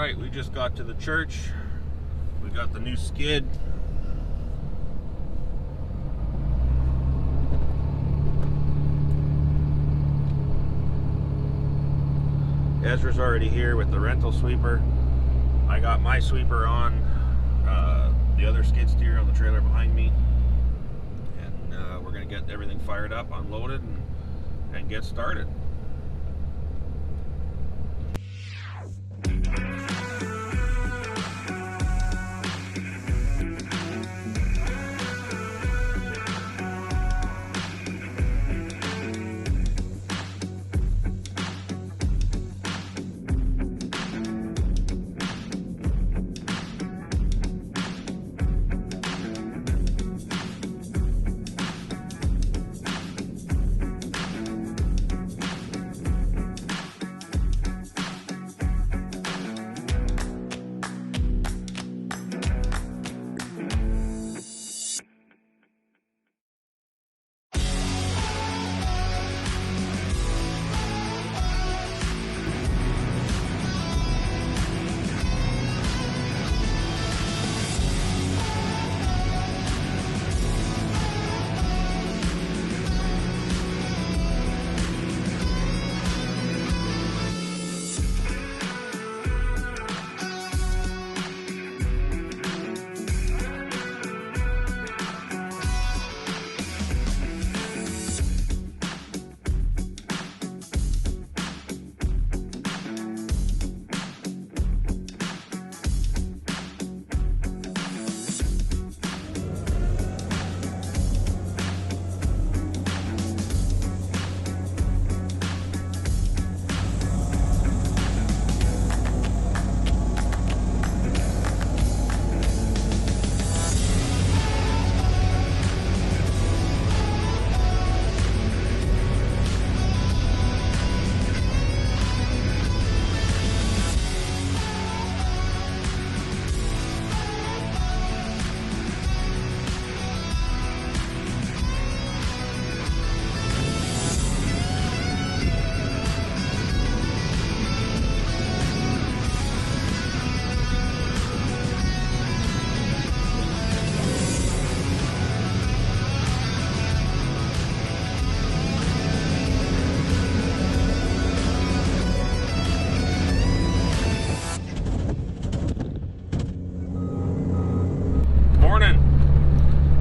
Alright, we just got to the church. We got the new skid. Ezra's already here with the rental sweeper. I got my sweeper on the other skid steer on the trailer behind me. And we're going to get everything fired up, unloaded, and get started.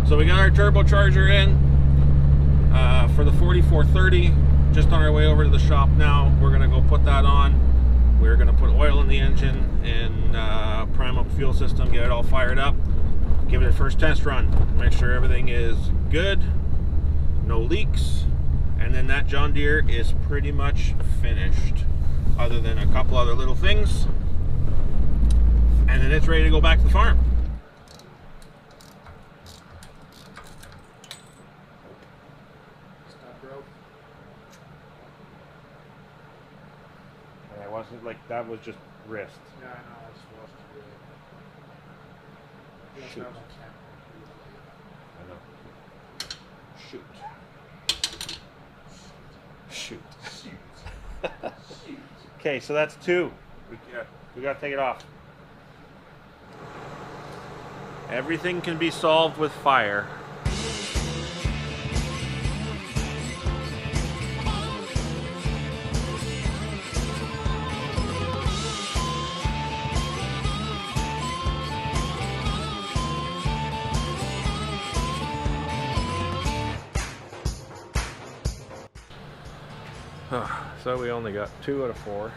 So we got our turbocharger in for the 4430, just on our way over to the shop now. We're going to go put that on. We're going to put oil in the engine and prime up the fuel system, get it all fired up, give it a first test run, make sure everything is good, no leaks, and then that John Deere is pretty much finished, other than a couple other little things, and then it's ready to go back to the farm. It wasn't like that, was just wrist. Yeah, I know, it's supposed to be. Shoot. I know. Shoot. Okay, so that's two. We got to take it off. Everything can be solved with fire. So we only got 2 out of 4.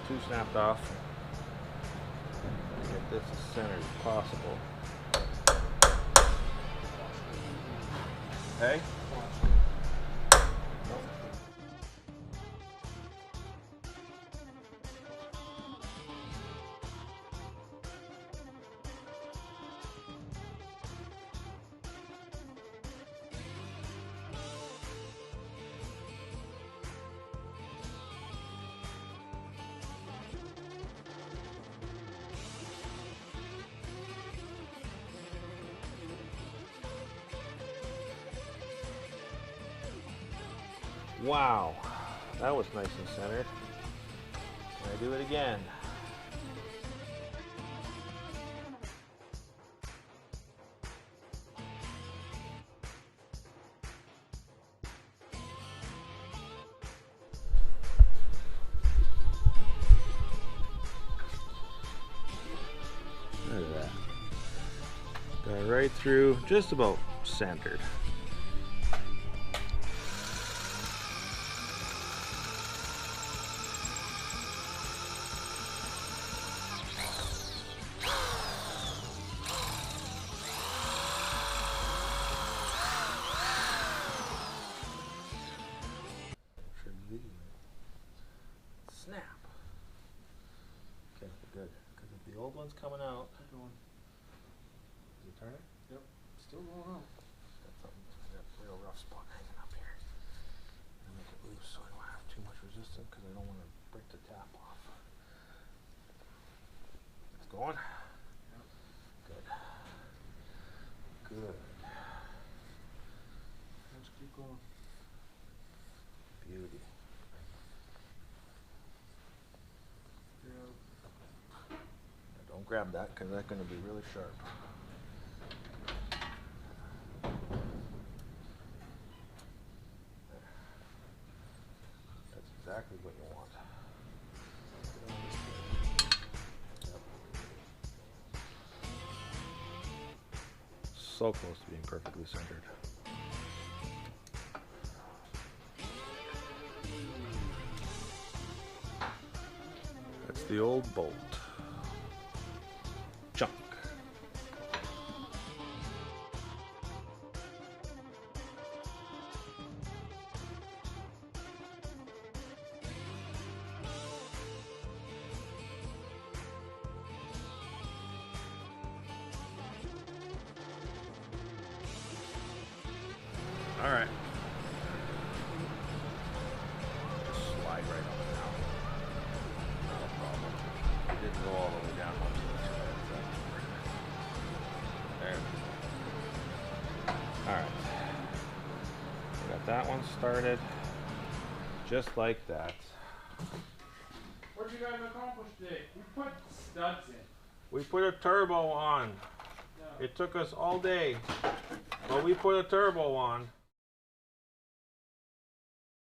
2 snapped off. Get this as centered as possible. Hey? Wow, that was nice and centered. Can I do it again? right through, just about centered. Snap. Okay, good. Because if the old one's coming out, is it turning? Yep, still going on. Got something, got a real rough spot hanging up here. I'm gonna make it loose so I don't have too much resistance because I don't want to break the tap off. It's going? Yep. Good. Good. Let's keep going. Beauty. Yeah. Don't grab that because that's going to be really sharp. That's exactly what you want. Yep. So close to being perfectly centered. That's the old bolt. Junk. All right. Just slide right on it now. Not a problem. It didn't go all the way down. There. All right. We got that one started. Just like that. What did you guys accomplish today? We put studs in. We put a turbo on. No. It took us all day, but we put a turbo on.